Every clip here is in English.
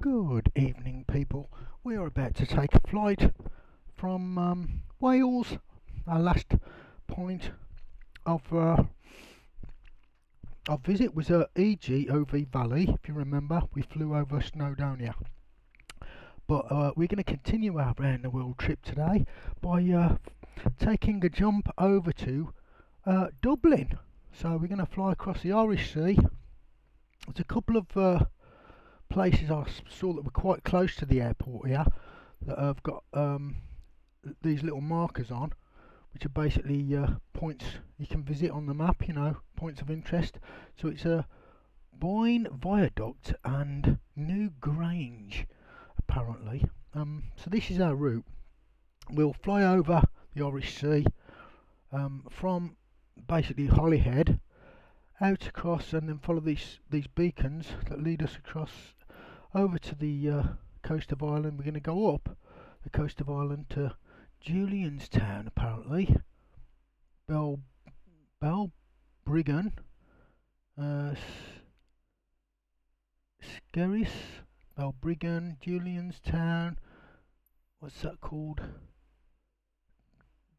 Good evening, people. We are about to take a flight from Wales. Our last point of our visit was at EGOV Valley. If you remember, we flew over Snowdonia. But we're going to continue our round the world trip today by taking a jump over to Dublin. So we're going to fly across the Irish Sea. There's a couple of places I saw that were quite close to the airport here that have got these little markers on, which are basically points you can visit on the map, points of interest. So it's a Boyne Viaduct and New Grange, apparently. So this is our route. We'll fly over the Irish Sea from basically Holyhead out across, and then follow these beacons that lead us across over to the coast of Ireland. We're going to go up the coast of Ireland to Julianstown, apparently. Balbriggan, Skerris, Balbriggan, Julianstown. What's that called?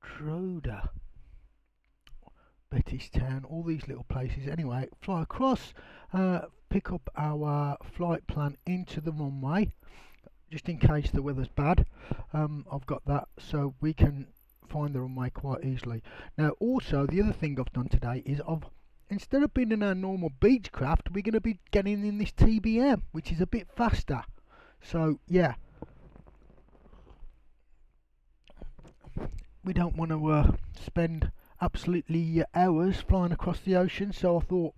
Droda, Bettystown, all these little places. Anyway, fly across, pick up our flight plan into the runway, just in case the weather's bad. I've got that, so we can find the runway quite easily. Now, also, the other thing I've done today is instead of being in our normal Beechcraft, we're going to be getting in this TBM, which is a bit faster. So, yeah. We don't want to spend absolutely hours flying across the ocean, so I thought,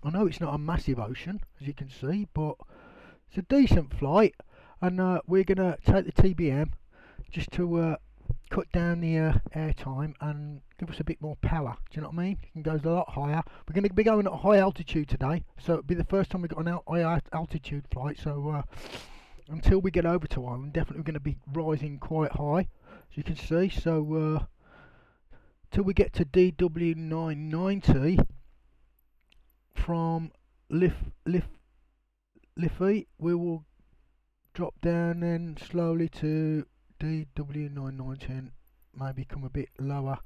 I know it's not a massive ocean, as you can see, but it's a decent flight, and we're going to take the TBM just to cut down the air time and give us a bit more power. Do you know what I mean? It can go a lot higher. We're going to be going at a high altitude today, so it'll be the first time we've got an high altitude flight, so until we get over to Ireland, definitely going to be rising quite high, as you can see. So till we get to DW 990 from Liffey, we will drop down then slowly to DW 990 and maybe come a bit lower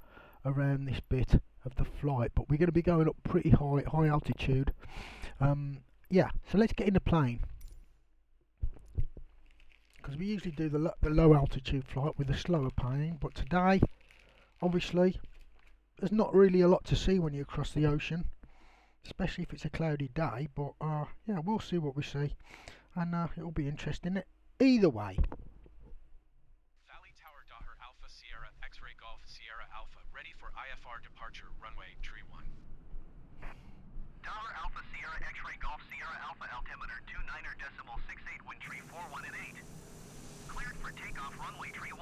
around this bit of the flight, but we're going to be going up pretty high altitude. Yeah, so let's get in the plane, because we usually do the low altitude flight with a slower plane, but today, obviously, there's not really a lot to see when you cross the ocean, especially if it's a cloudy day, but yeah, we'll see what we see, and it'll be interesting either way. Valley Tower Daher Alpha Sierra X-Ray Golf Sierra Alpha, ready for IFR departure, runway tree 1. Daher Alpha Sierra X-Ray Golf Sierra Alpha, altimeter 29.68, wind tree 41 and 8. Cleared for takeoff, runway tree 1.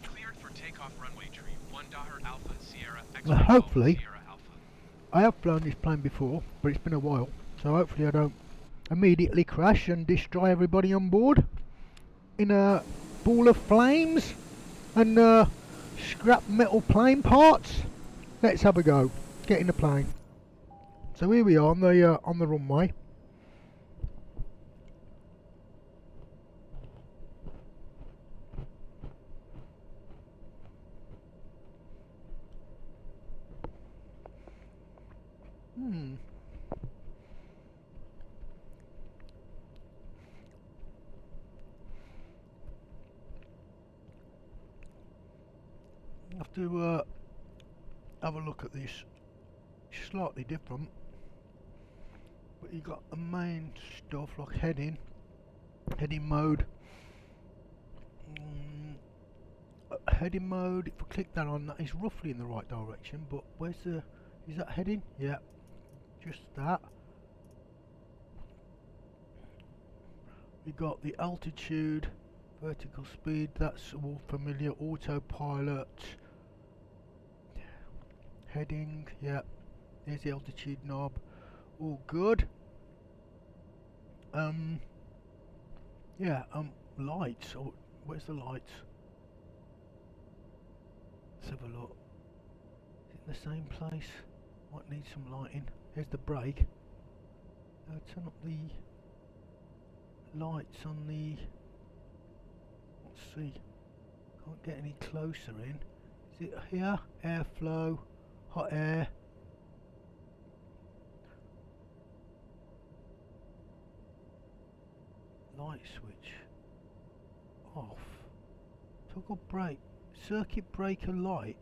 Cleared for takeoff, runway tree 1, Daher Alpha Sierra X-Ray Well, hopefully, Golf Sierra Alpha. I have flown this plane before, but it's been a while, so hopefully I don't immediately crash and destroy everybody on board in a ball of flames and scrap metal plane parts. Let's have a go. Get in the plane. So here we are on the runway. I have to have a look at this. It's slightly different, but you got the main stuff like heading mode. Heading mode, if I click that on, that is roughly in the right direction, but is that heading? Yeah, just that. We got the altitude, vertical speed, that's all familiar, autopilot, heading, yeah, there's the altitude knob, all good. Yeah, lights, where's the lights? Let's have a look. Is it in the same place? Might need some lighting. Here's the brake. Turn up the lights on the, let's see, can't get any closer in. Is it here? Airflow, hot air. Light switch off. Toggle brake, circuit breaker light.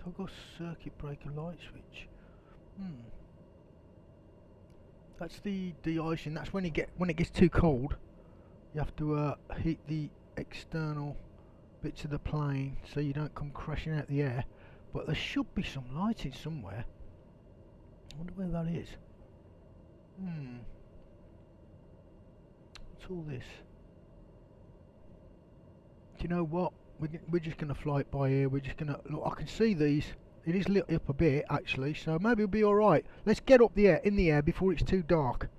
Toggle circuit breaker light switch. That's the de-icing. That's when it gets too cold. You have to heat the external bits of the plane so you don't come crashing out the air. But there should be some lighting somewhere. I wonder where that is. What's all this? Do you know what? We're just going to fly it by here. We're just going to look. I can see these. It is lit up a bit actually, so maybe it'll be all right. Let's get up in the air before it's too dark.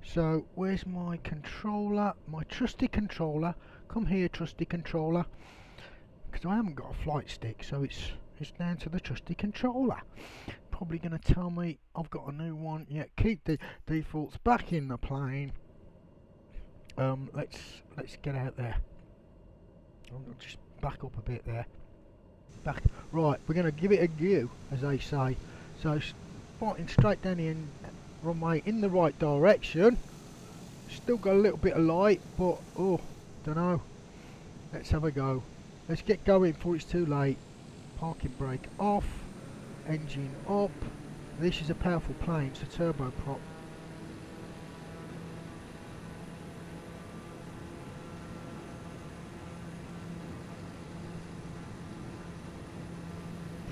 So where's my controller? My trusty controller. Come here, trusty controller. Because I haven't got a flight stick, so it's down to the trusty controller. Probably going to tell me I've got a new one. Yeah, keep the defaults back in the plane. Let's get out there. I'll just back up a bit there. Back. Right, we're going to give it a go, as they say. So, pointing straight down the runway in the right direction. Still got a little bit of light, but oh, don't know. Let's have a go. Let's get going before it's too late. Parking brake off. Engine up. This is a powerful plane. It's a turboprop.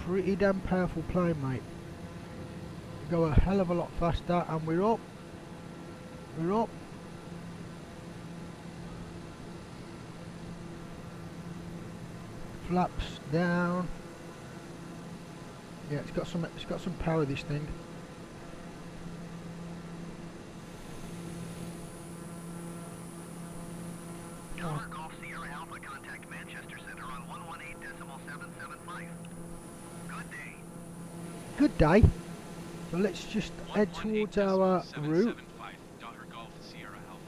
Pretty damn powerful plane, mate. We go a hell of a lot faster, and we're up. We're up. Flaps down. Yeah, it's got some power, this thing. Delta Golf Sierra Alpha, contact Manchester Center on 118.775. Good day. Good day. So let's just head towards our route. Daughter Golf Sierra Alpha.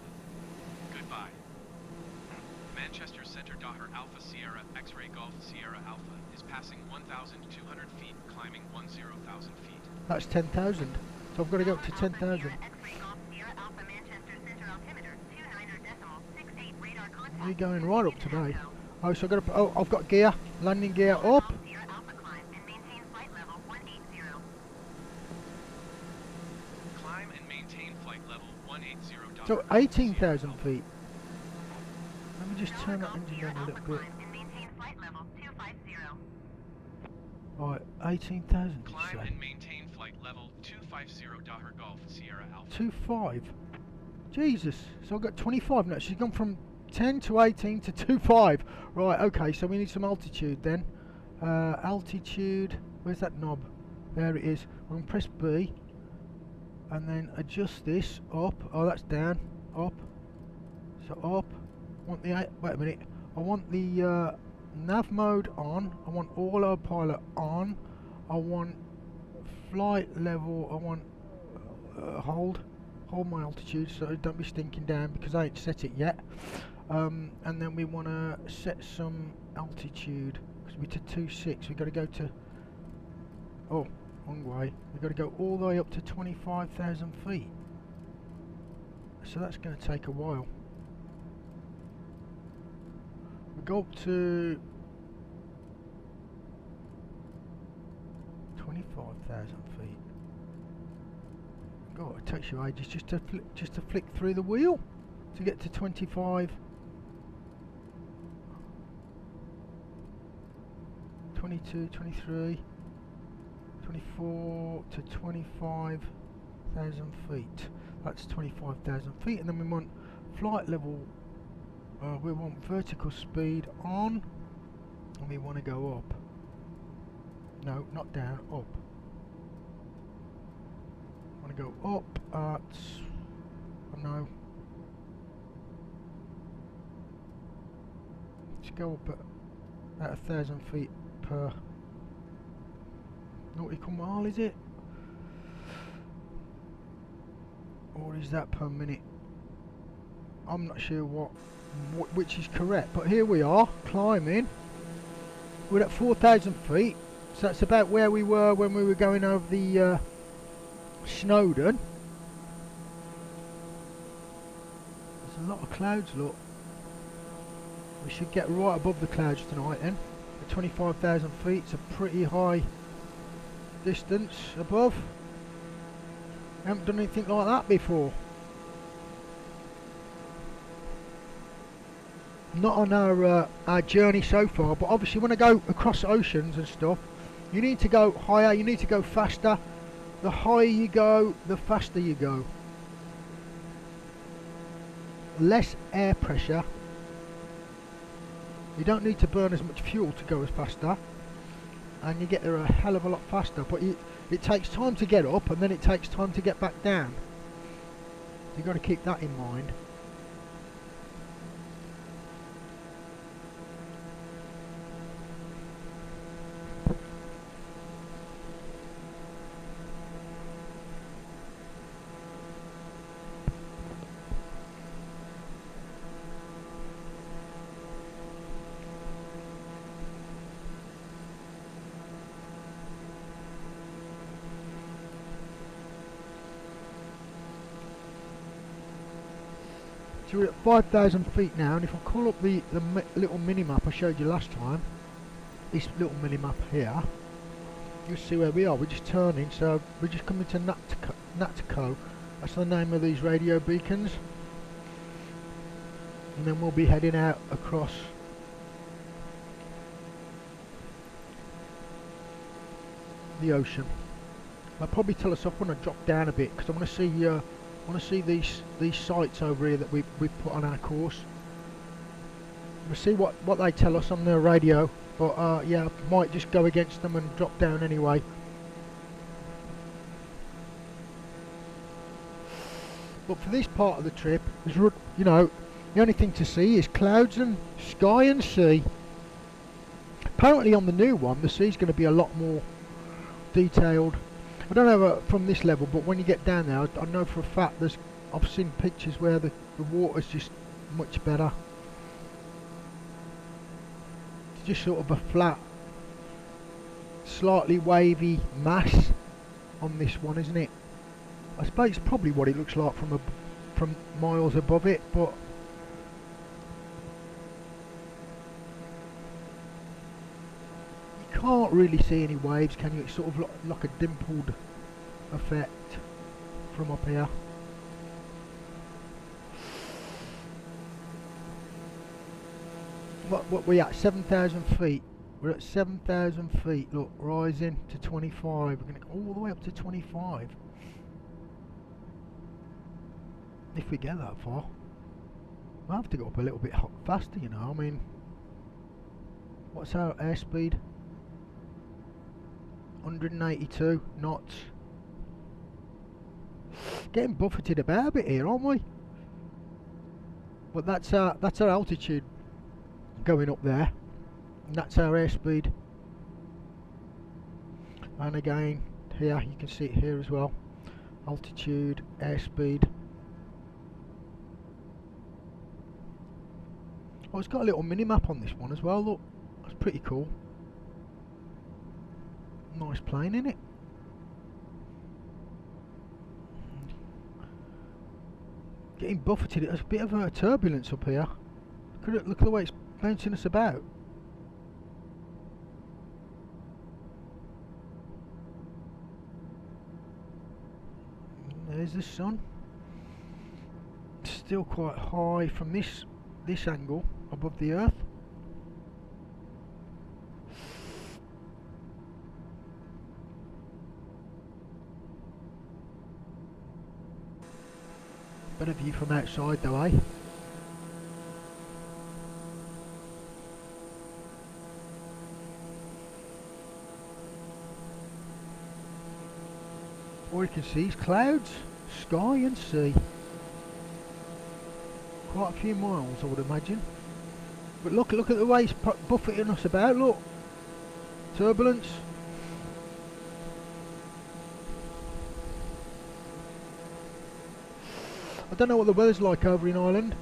Goodbye. Manchester Center Daughter Alpha Sierra X-Ray Golf Sierra Alpha is passing 1,200 feet, climbing 10,000 feet. That's 10,000. So I've got to go up to 10,000. You're going right up today. Oh, so I've got gear, landing gear up. Climb and maintain flight level 180. So 18,000 feet. Let me just turn that engine down a little bit. Right, 18,000 did you Climb say? and maintain flight level 250 Daughter Golf Sierra Alpha. 25. Jesus. So I've got 25 now. She's gone from 10 to 18 to 25. Right, okay, so we need some altitude then. Altitude, where's that knob? There it is. I'm going to press B and then adjust this up. Oh, that's down. Up. So up. Want the, wait a minute. I want the nav mode on. I want autopilot on. I want flight level. I want hold my altitude so don't be stinking down because I ain't set it yet. And then we want to set some altitude because we're to 2.6. We've got to go to, oh, wrong way. We've got to go all the way up to 25,000 feet. So that's going to take a while. We go up to 25,000 feet. God, it takes you ages just to flick through the wheel to get to 25. 22, 23, 24 to 25,000 feet. That's 25,000 feet, and then we want flight level. We want vertical speed on, and we want to go up. No, not down, up. I want to go up at, oh no. Let's go up at 1,000 feet per nautical mile, is it? Or What is that per minute? I'm not sure which is correct, but here we are climbing. We're at 4,000 feet, so that's about where we were when we were going over the Snowdon. There's a lot of clouds, look. We should get right above the clouds tonight then. At 25,000 feet, it's a pretty high distance above. I haven't done anything like that before. Not on our journey so far, but obviously when I go across oceans and stuff, you need to go higher, you need to go faster. The higher you go, the faster you go. Less air pressure. You don't need to burn as much fuel to go as faster, and you get there a hell of a lot faster, but it takes time to get up and then it takes time to get back down. You've got to keep that in mind. So we're at 5,000 feet now, and if I call up the little mini-map I showed you last time, this little mini-map here, you'll see where we are. We're just turning, so we're just coming to Natco. That's the name of these radio beacons. And then we'll be heading out across the ocean. I'll probably tell us off when I drop down a bit, because I want to see these sites over here that we've put on our course. We'll see what they tell us on their radio, but yeah, I might just go against them and drop down anyway. But for this part of the trip, you know, the only thing to see is clouds and sky and sea. Apparently on the new one, the sea's going to be a lot more detailed. I don't know from this level, but when you get down there, I know for a fact I've seen pictures where the water's just much better. It's just sort of a flat, slightly wavy mass on this one, isn't it? I suppose it's probably what it looks like from miles above it, but you can't really see any waves, can you? It's sort of like a dimpled effect from up here. What we at? 7,000 feet. We're at 7,000 feet. Look, rising to 25. We're going to go all the way up to 25. If we get that far, we'll have to go up a little bit faster, you know. I mean, what's our airspeed? 182 knots. Getting buffeted about a bit here, aren't we? But that's our altitude going up there, and that's our airspeed. And again, here you can see it here as well. Altitude, airspeed. Oh, it's got a little mini map on this one as well. Look, that's pretty cool. Nice plane, isn't it? Getting buffeted. There's a bit of turbulence up here. Look at the way it's bouncing us about. There's the sun. Still quite high from this angle above the earth. Better view from outside though, eh? All you can see is clouds, sky and sea. Quite a few miles, I would imagine. But look at the way it's buffeting us about, look. Turbulence. I don't know what the weather's like over in Ireland.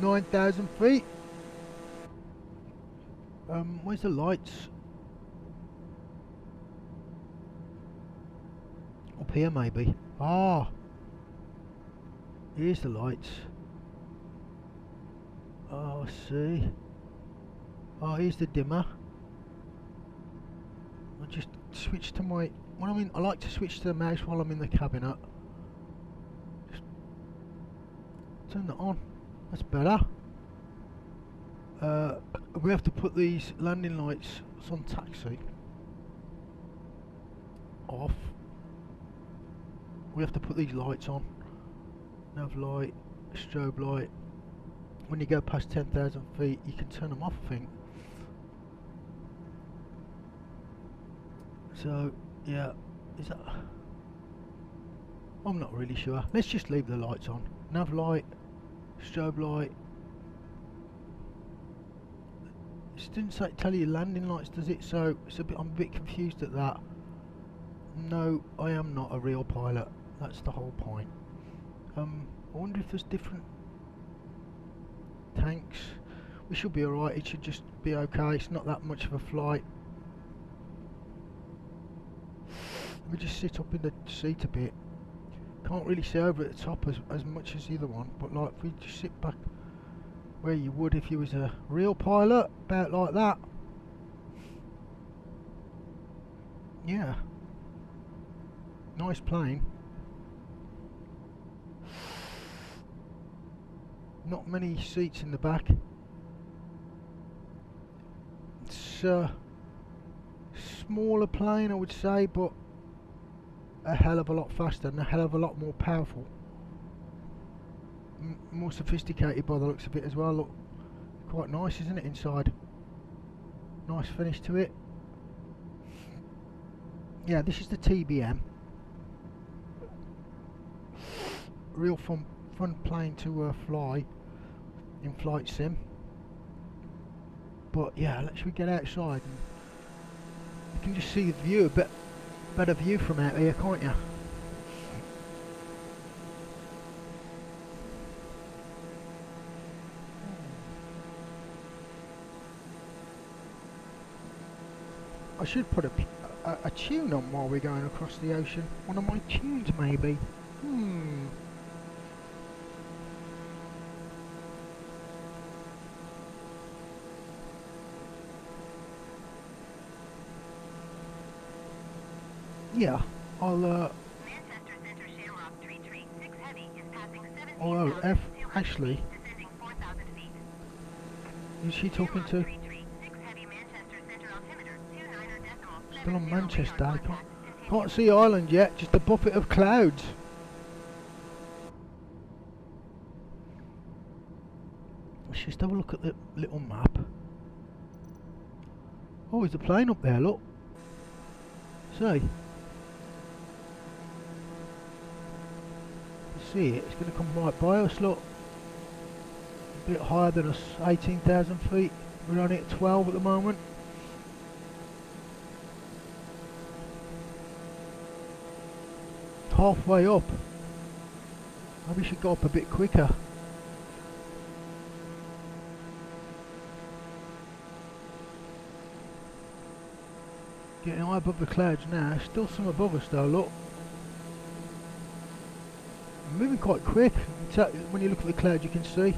$9,000 feet. Where's the lights? Up here maybe. Ah, here's the lights. Oh, I see. Oh, here's the dimmer. I just switch to my... When I'm in, I like to switch to the mouse while I'm in the cabinet. Just turn that on. That's better. We have to put these landing lights on taxi off. We have to put these lights on. Nav light, strobe light. When you go past 10,000 feet, you can turn them off, I think. So, yeah, is that... I'm not really sure. Let's just leave the lights on. Nav light, strobe light. It didn't say, tell you landing lights, does it? So it's a bit, I'm a bit confused at that. No, I am not a real pilot. That's the whole point. I wonder if there's different tanks. We should be alright. It should just be okay. It's not that much of a flight. Let me just sit up in the seat a bit. Can't really see over at the top as much as the other one, but like if we just sit back where you would if you was a real pilot, about like that. Yeah, nice plane. Not many seats in the back. It's a smaller plane, I would say, but a hell of a lot faster and a hell of a lot more powerful. More sophisticated by the looks of it as well. Look, quite nice, isn't it, inside? Nice finish to it. Yeah, this is the TBM. Real fun plane to fly in flight sim. But yeah, let's we get outside and you can just see the view, a bit better view from out here, can't you? I should put a tune on while we're going across the ocean. One of my tunes, maybe. Yeah, I'll actually, who's she talking to? Still on Manchester. I can't see Ireland yet, just a buffet of clouds. Let's just have a look at the little map. Oh, there's a plane up there, look. See? See it, it's going to come right by us, look. A bit higher than us, 18,000 feet. We're only at 12 at the moment. Halfway up. Maybe we should go up a bit quicker. Getting high above the clouds now. Still some above us though, look. Moving quite quick. When you look at the clouds you can see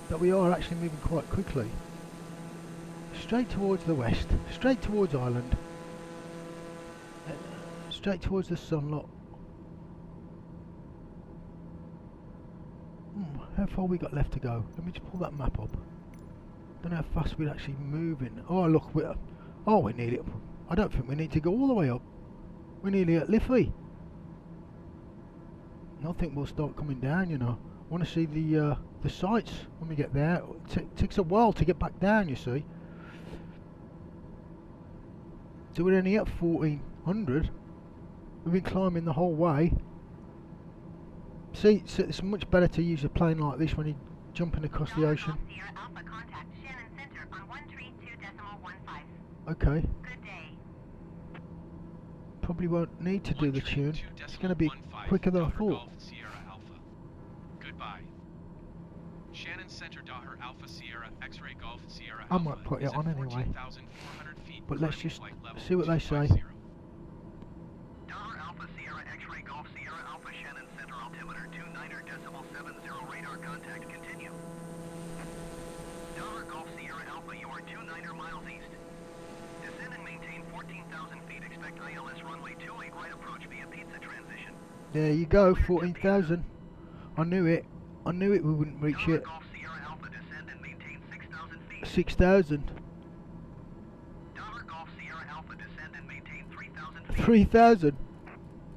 that we are actually moving quite quickly. Straight towards the west. Straight towards Ireland. Straight towards the sun, look. How far we got left to go? Let me just pull that map up. Don't know how fast we're actually moving. Oh look, we're nearly up. I don't think we need to go all the way up. We're nearly at Liffey. I think we'll start coming down, you know. I want to see the sights when we get there. It takes a while to get back down, you see. So we're only at 1400. We've been climbing the whole way. See, so it's much better to use a plane like this when you're jumping across the ocean. Alpha, contact Shannon Center on 132.15. Okay. Good day. Probably won't need to do the tune. It's going to be quicker than I thought. Golf Sierra Alpha. Goodbye. Shannon Center Daher Alpha Sierra X-ray Golf Sierra I Alpha might put it is at on anyway. 14,400 feet, But let's climbing just flight level see what they say. 250. Daher Alpha Sierra X-ray Golf Sierra Alpha Shannon Center altimeter 29.70 radar contact continue. Daher Golf Sierra Alpha, you are 29 miles east. Descend and maintain 14,000 feet. Expect ILS runway 28 right approach via pizza transition. There you go, 14,000. I knew it. I knew it we wouldn't reach Daher it. Golf Sierra Alpha, descend and maintain 6,000 feet. 6,000. Daher Golf Sierra Alpha, descend and maintain 3,000 feet. 3,000.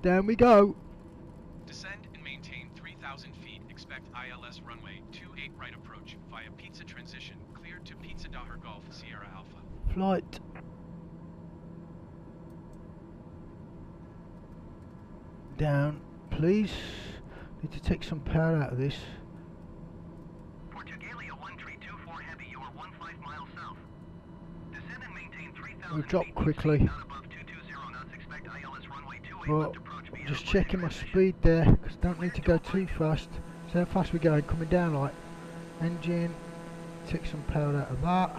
Down we go. Descend and maintain 3,000 feet. Expect ILS runway 28 right approach via pizza transition. Cleared to Pizza Daher Golf Sierra Alpha. Flight. Down, please. Need to take some power out of this. Portugalia 1324 heavy, you are 15 miles south. Descend and maintain 3,000 We'll drop feet. quickly. Not above 220 knots. Expect ILS runway 28 But left approach via just runway checking my transition. speed there, because don't need to go too fast. So how fast we're going, coming down like engine. Take some power out of that.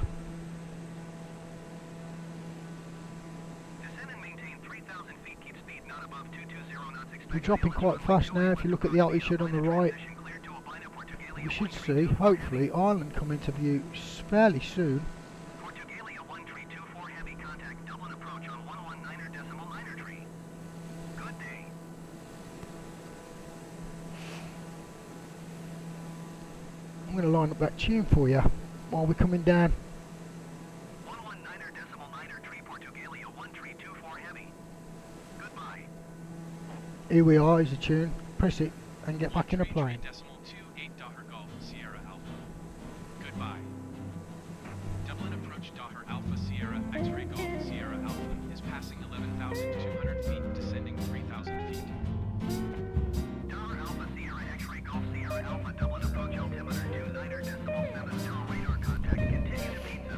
Descend and maintain 3,000 feet. Keep speed not above 220 knots. Expect We're dropping ILS quite runway fast now. If you look at the 28 altitude on the left right, transition cleared to Albina, Portugalia we should 1324 see, heavy. hopefully, Ireland come into view fairly soon. Portugalia 1324 heavy, contact Dublin approach on 119.9 tree. Good day. I'm going to line up that tune for you while we're coming down. 119.9 tree, Portugalia 1324 heavy. Goodbye. Here we are, is the tune. Press it and get back in a plane. 13.28 Daher Golf Sierra Alpha. Goodbye. Dublin approach Daher Alpha Sierra X-ray Golf Sierra Alpha is passing 11,200 feet, descending 3,000 feet. Daher Alpha Sierra X-ray Golf Sierra Alpha, Dublin approach altimeter 29.70 radar contact. Continue to pizza.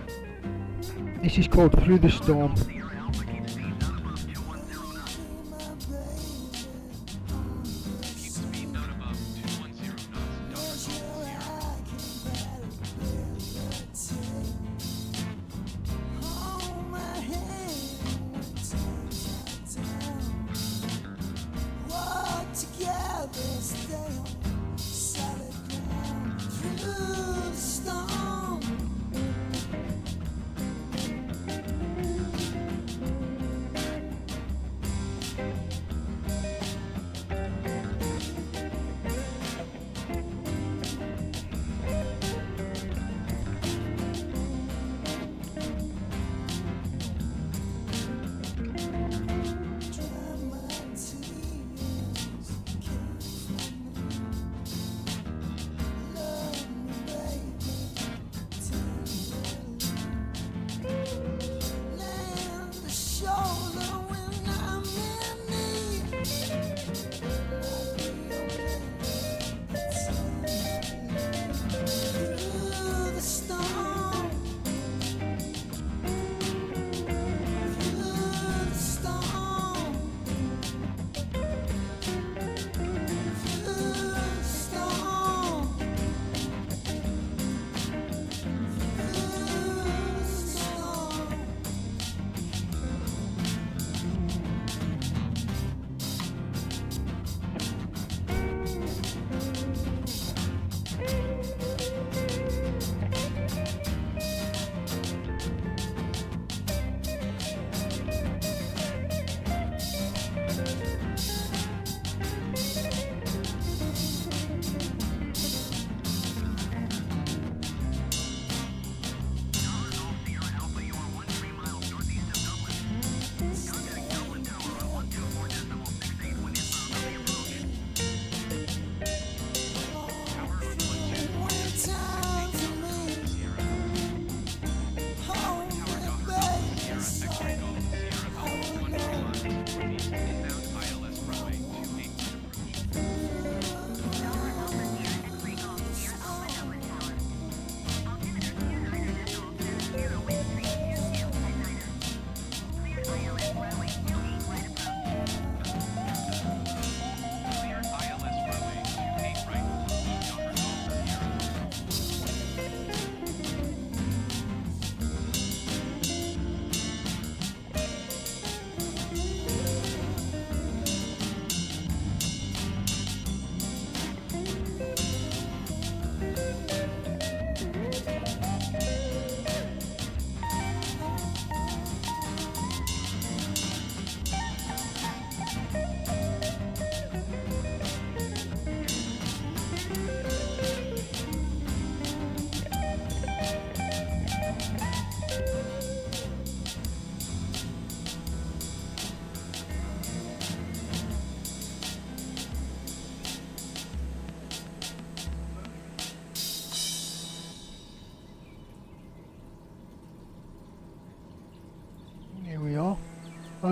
This is called Through the Storm. Sierra Alpha, keep speed not above 210 knots. Keep speed not above 210 knots. Daher Golf Sierra.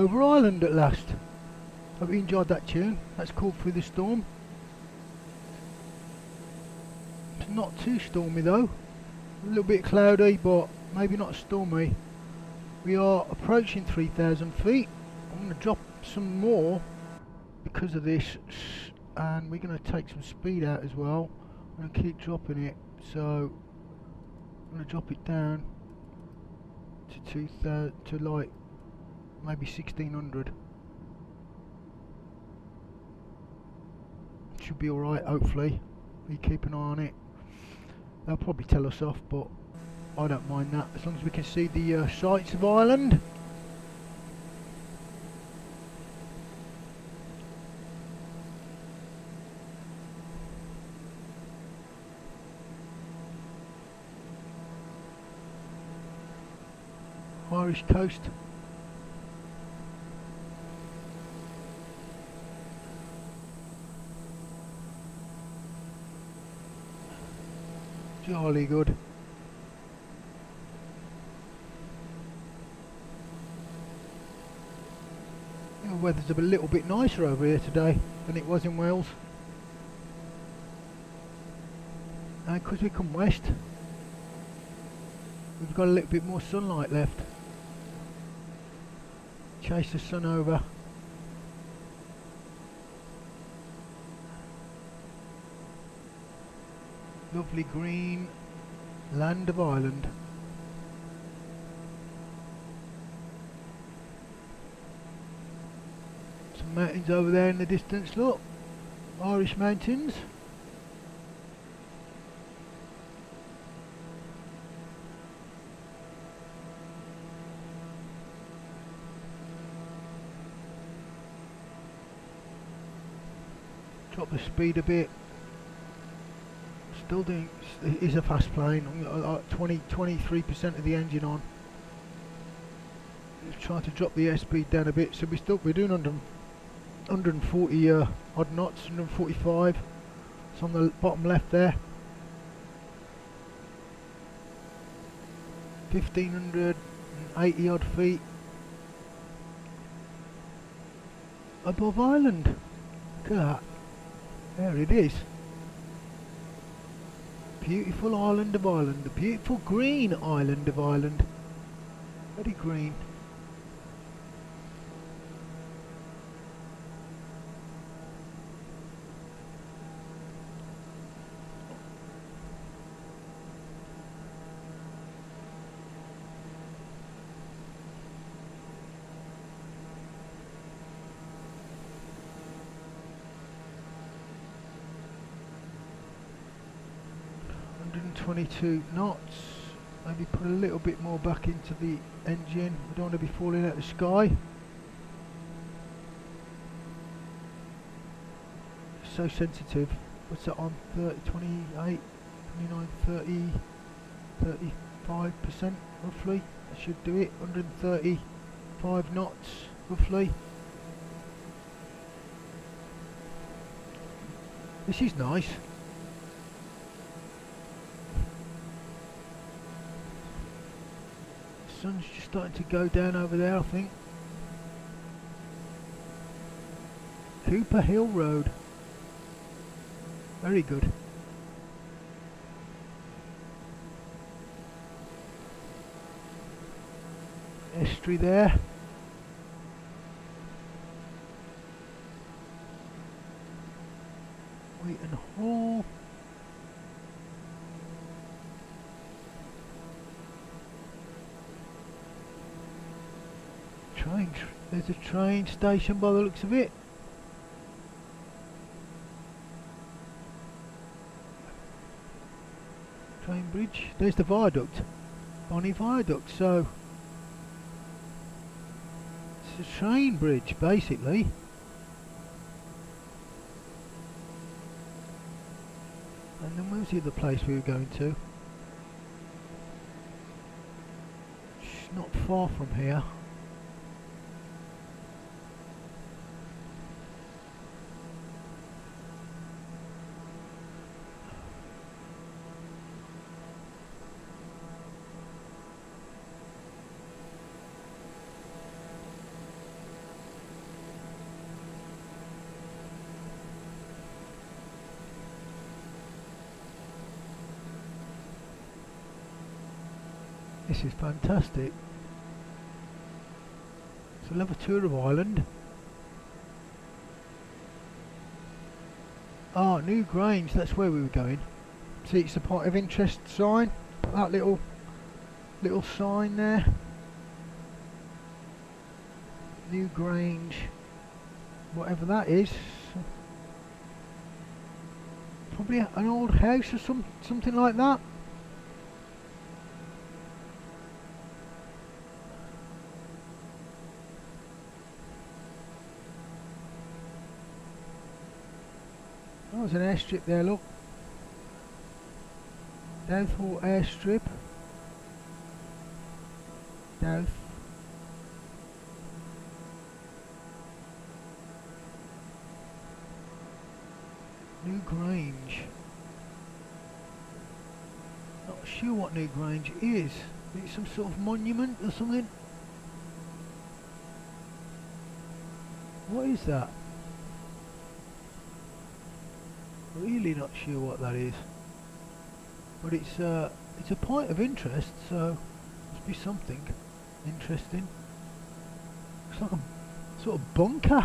over Ireland at last. Hope you enjoyed that tune. That's called Through the Storm. It's not too stormy though. A little bit cloudy, but maybe not stormy. We are approaching 3,000 feet. I'm going to drop some more because of this, and we're going to take some speed out as well. I'm going to keep dropping it, so I'm going to drop it down to 2,000, to like maybe 1,600. Should be alright, hopefully. We keep an eye on it. They'll probably tell us off, but I don't mind that, as long as we can see the sights of Ireland. Irish coast. Jolly good. The weather's a little bit nicer over here today than it was in Wales. And because we come west, we've got a little bit more sunlight left. Chase the sun over. Lovely green land of Ireland. Some mountains over there in the distance, look. Irish mountains. Drop the speed a bit. Still doing, it is a fast plane. I'm got 23% of the engine on. Just trying to drop the airspeed down a bit, so we're doing 140 odd knots, 145. It's on the bottom left there. 1,580 odd feet above Ireland. Look at that. There it is. Beautiful island of Ireland, the beautiful green island of Ireland. Very green. .22 knots. Maybe put a little bit more back into the engine. We don't want to be falling out of the sky. So sensitive. What's that on? 30, 28, 29, 30, 35% roughly. That should do it. 135 knots roughly. This is nice. Sun's just starting to go down over there, I think. Cooper Hill Road. Very good. Estuary there. Wheaton Hall. There's a train station by the looks of it. Train bridge. There's the viaduct. Bonnie Viaduct. So it's a train bridge basically. And then where's the other place we were going to? It's not far from here. This is fantastic. So we'll have a tour of Ireland. Ah, New Grange, that's where we were going. See, it's the point of interest sign. That little sign there. New Grange, whatever that is. Probably an old house or something like that. Oh, there's an airstrip there, look. Douthall airstrip. Douth. New Grange. Not sure what New Grange is. It's some sort of monument or something. What is that? Really not sure what that is. But it's a point of interest, so must be something interesting. Looks like a sort of bunker.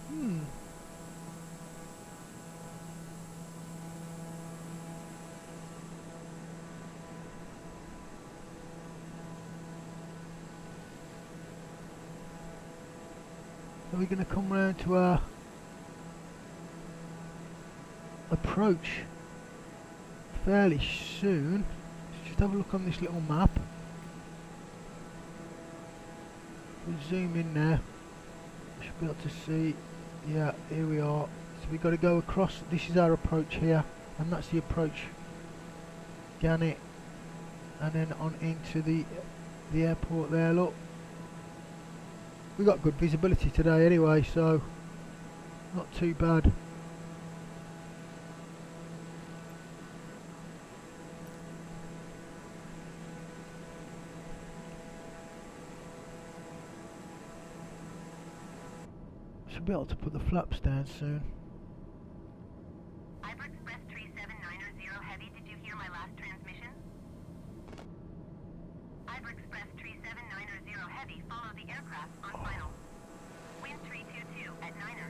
Hmm. So we're going to come round to our approach fairly soon. Let's just have a look on this little map. We'll zoom in now. Should be able to see. Yeah, here we are. So we've got to go across. This is our approach here, and that's the approach. Gannett, and then on into the airport there. Look, we got good visibility today anyway, so not too bad. Should be able to put the flaps down soon. Iber Express 3790 Heavy, did you hear my last transmission? Iber Express 3790 Heavy, follow the aircraft on final. Wind 322 at 9er.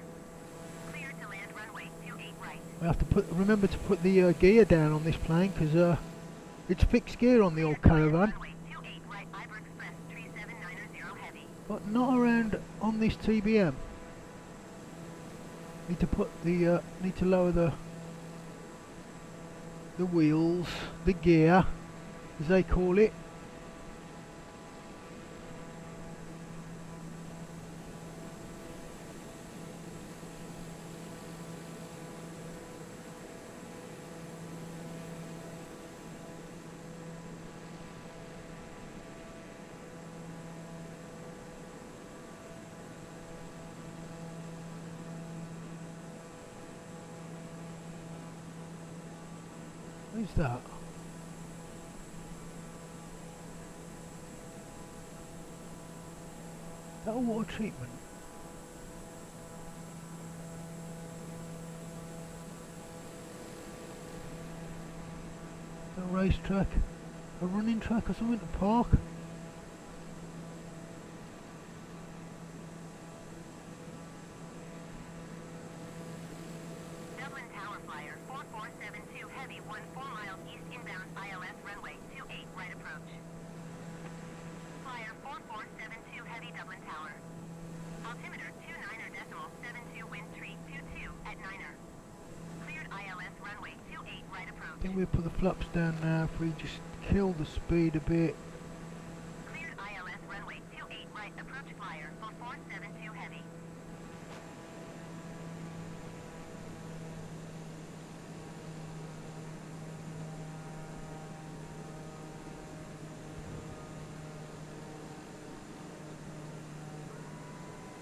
Clear to land runway 28 right. We have to remember to put the gear down on this plane because it's fixed gear on the old Caravan, Runway 28 right, Iber Express 3790 Heavy. but not around on this TBM. Need to put the need to lower the wheels, the gear, as they call it. What is that? Is that a water treatment? A racetrack? A running track or something to park? Dublin Tower Flyer 4472 Heavy, 14 miles east inbound ILS runway 28 right approach. Flyer 4472 Heavy, Dublin Tower. Altimeter 29.72 wind tree 22 at 9er. Cleared ILS runway 28 right approach. I think we'll put the flaps down now if we just kill the speed a bit. Cleared ILS runway 28 right approach flyer 4472 Heavy.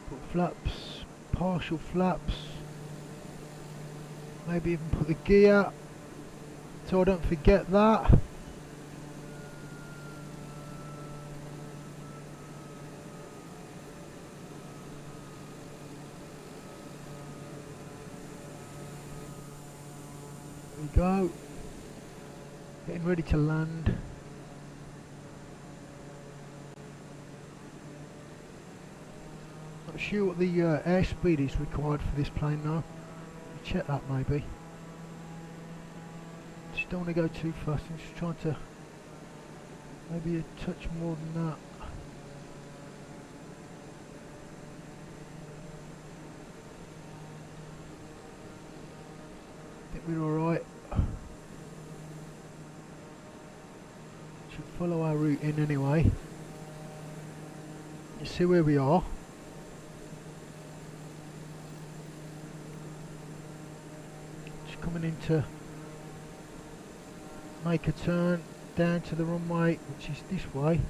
Put flaps, partial flaps. Maybe even put the gear so I don't forget that. There we go. Getting ready to land. Not sure what the airspeed is required for this plane now. Check that maybe. Just don't want to go too fast. I'm just trying to maybe a touch more than that. I think we're alright. Should follow our route in anyway. You see where we are. Just coming in to make a turn down to the runway, which is this way.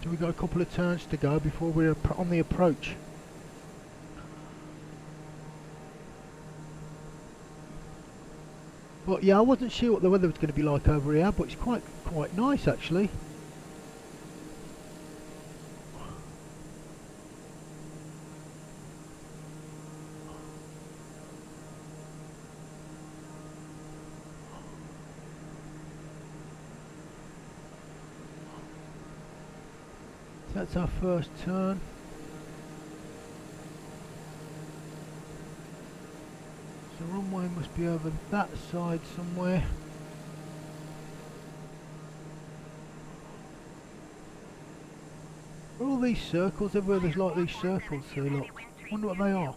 So we've got a couple of turns to go before we're on the approach. But yeah, I wasn't sure what the weather was going to be like over here, but it's quite nice actually. So that's our first turn. The runway must be over that side somewhere. What are all these circles? Everywhere there's like these circles here, look. Wonder what they are.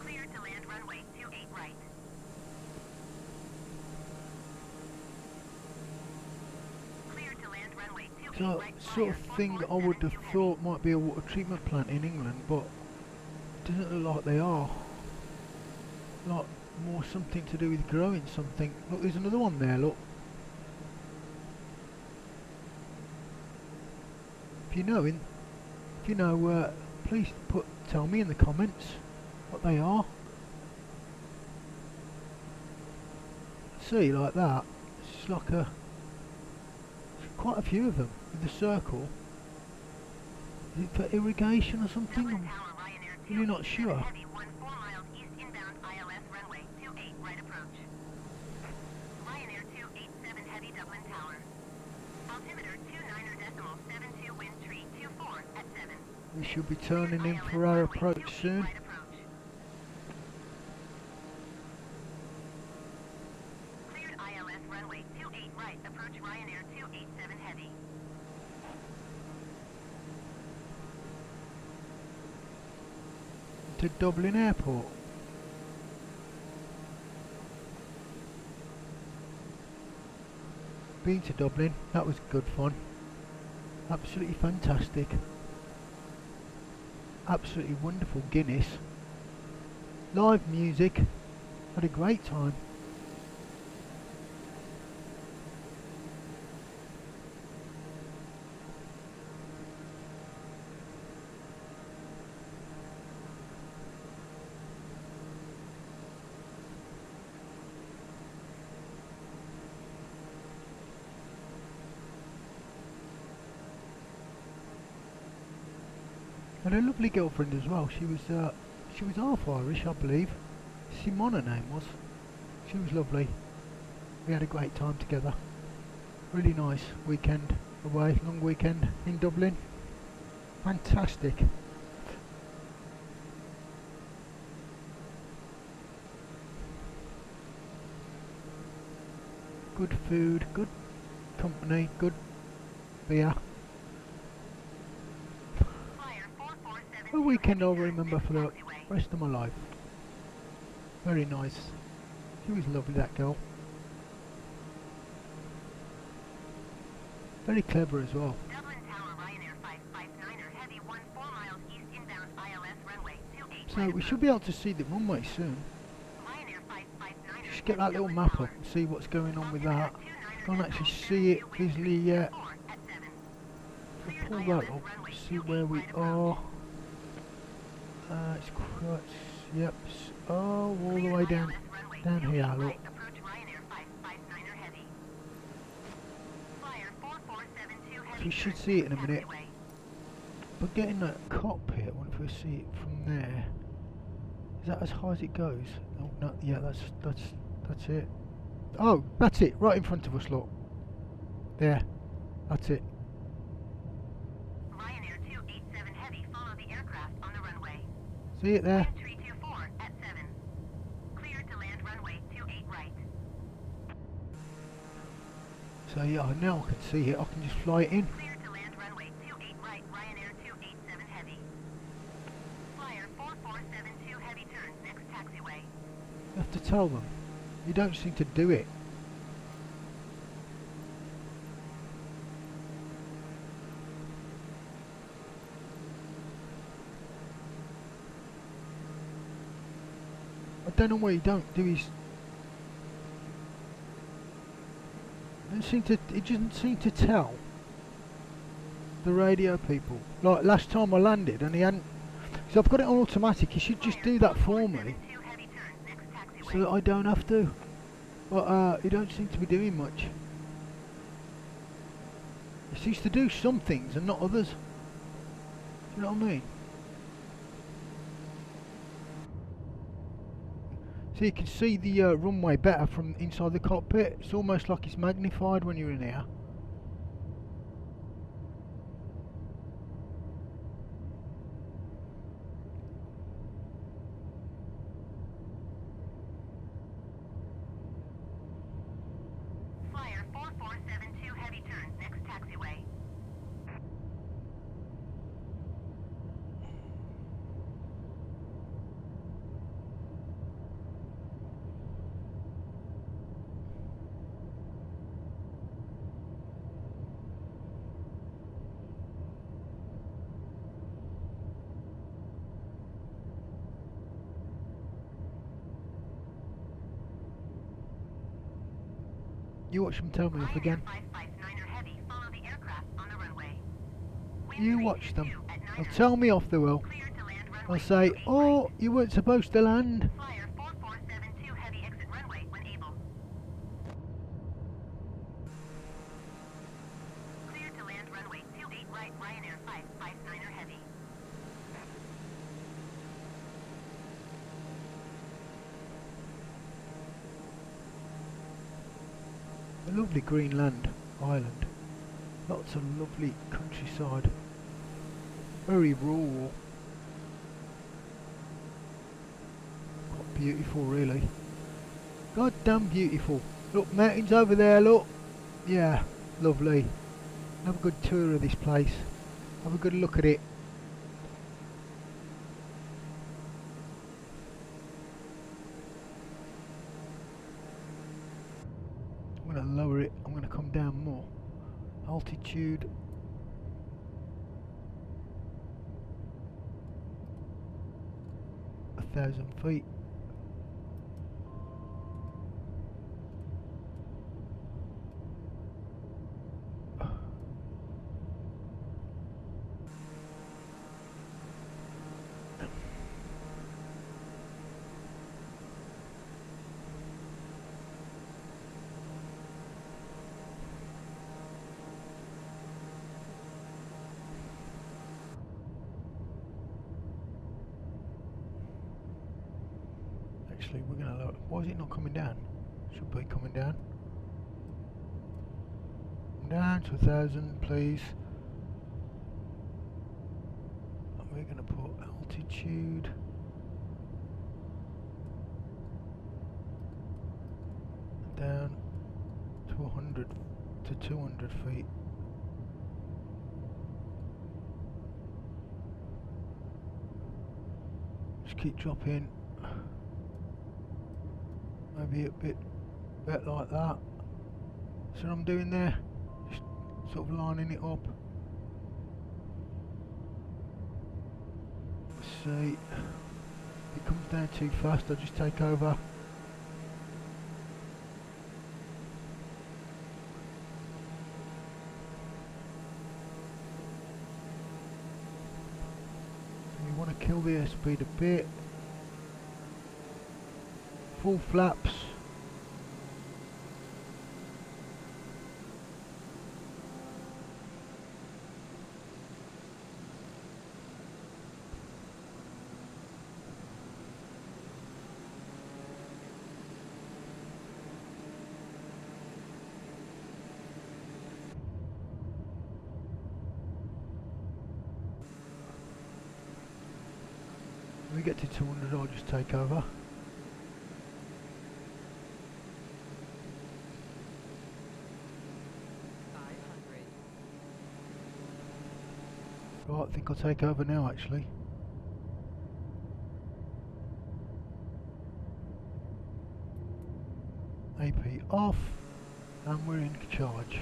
Clear to land runway 28 right. Clear to land runway 28 So, right. sort of thing I would have thought might be a water treatment plant in England, but it doesn't look like they are. Like more something to do with growing something. Look, there's another one there, look. If you know, please tell me in the comments what they are. See, like that. It's just like quite a few of them with the circle. Is it for irrigation or something? I'm really not sure. We should be turning in for our approach soon. Cleared ILS runway 28 right, approach Ryanair 287 heavy. To Dublin Airport. Been to Dublin, that was good fun. Absolutely fantastic. Absolutely wonderful Guinness. Live music. Had a great time. And a lovely girlfriend as well. She was half Irish, I believe. Simone her name was. She was lovely. We had a great time together. Really nice weekend away, long weekend in Dublin. Fantastic. Good food, good company, good beer. A weekend I'll remember for the rest of my life. Very nice. She was lovely, that girl. Very clever as well. So we should be able to see the runway soon. Just get that little map up and see what's going on with that. Can't actually see it easily yet. I'll pull that up, see where we are. It's quite, yep, all the way down here, look. So we should see it in a minute. But getting that cockpit, I wonder if we see it from there. Is that as high as it goes? Oh, no, yeah, that's it. Oh, that's it, right in front of us, look. There, that's it. See it there? Wind 324 at 7. Clear to land runway 28 right. So yeah, now I can see it. I can just fly it in. Clear to land runway 28 right, Ryanair 287 heavy. Flyer 4472 heavy turns next taxiway. You have to tell them. You don't seem to do it. I don't know why you don't do his. It doesn't seem to tell the radio people. Like last time I landed and he hadn't. So I've got it on automatic. He should just do that for me, 4472 heavy turns next taxiway. so that I don't have to. But he don't seem to be doing much. He seems to do some things and not others. Do you know what I mean? So you can see the runway better from inside the cockpit. It's almost like it's magnified when you're in here. Flyer 4472 heavy turns next taxiway. You watch them tell me off again. 559er heavy, follow the aircraft on the runway. Wind You watch them. 322 at They'll 9er. tell me off they will. Clear to land runway They'll say, 28 oh, right. you weren't supposed to land. Flyer 4472 heavy exit runway when able. Clear to land runway 28 right, Ryanair 559er heavy. A lovely Greenland island. Lots of lovely countryside. Very rural. Quite beautiful really. God damn beautiful. Look, mountains over there, look. Yeah, lovely. Have a good tour of this place. Have a good look at it. I'm going to lower it. I'm going to come down more. Altitude. A 1,000 feet. Actually, we're going to lower. Why is it not coming down? Should be coming down. Down to 1,000, please. And we're going to put altitude. Down to 100 to 200 feet. Just keep dropping. Maybe a bit like that. See what I'm doing there? Just sort of lining it up. Let's see. If it comes down too fast, I'll just take over. You want to kill the airspeed a bit. Full flaps. We're we get to 200, I'll just take over. Right, I think I'll take over now actually. AP off, and we're in charge.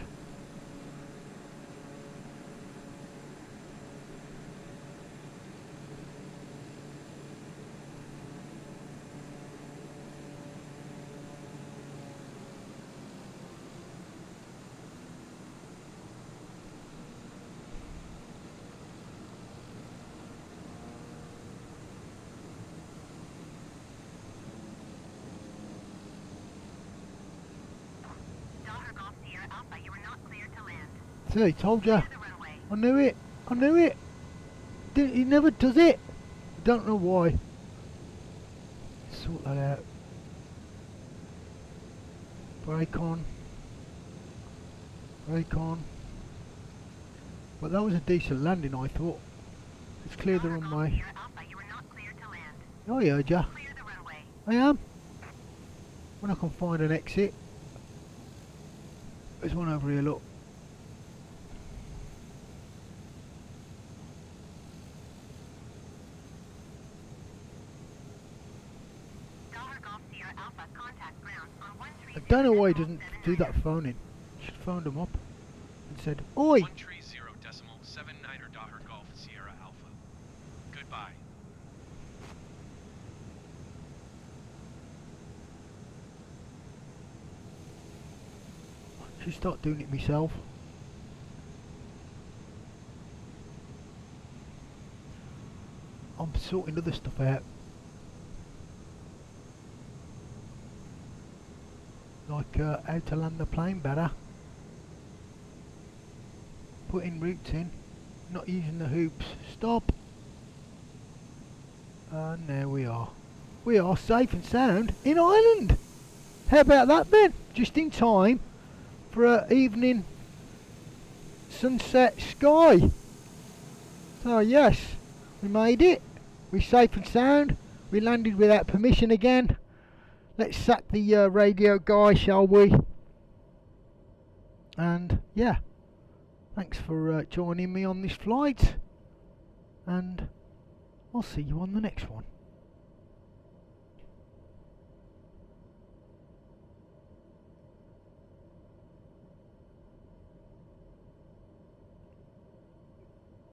See, told ya. I knew it. I knew it. He never does it. Don't know why. Sort that out. Brake on. Brake on. But that was a decent landing, I thought. Let's clear the runway. Oh, I heard ya. I am. When I can find an exit. There's one over here, look. I don't know why he doesn't do that phoning. Should have phoned him up and said, "Oi!" 130.79 Daughter Golf Sierra Alpha. Goodbye. I should start doing it myself. I'm sorting other stuff out. Like how to land the plane better. Putting routes in. Not using the hoops. Stop! And there we are. We are safe and sound in Ireland! How about that then? Just in time for an evening sunset sky. So yes, we made it. We're safe and sound. We landed without permission again. Let's sack the radio guy, shall we? And yeah, thanks for joining me on this flight. And I'll see you on the next one.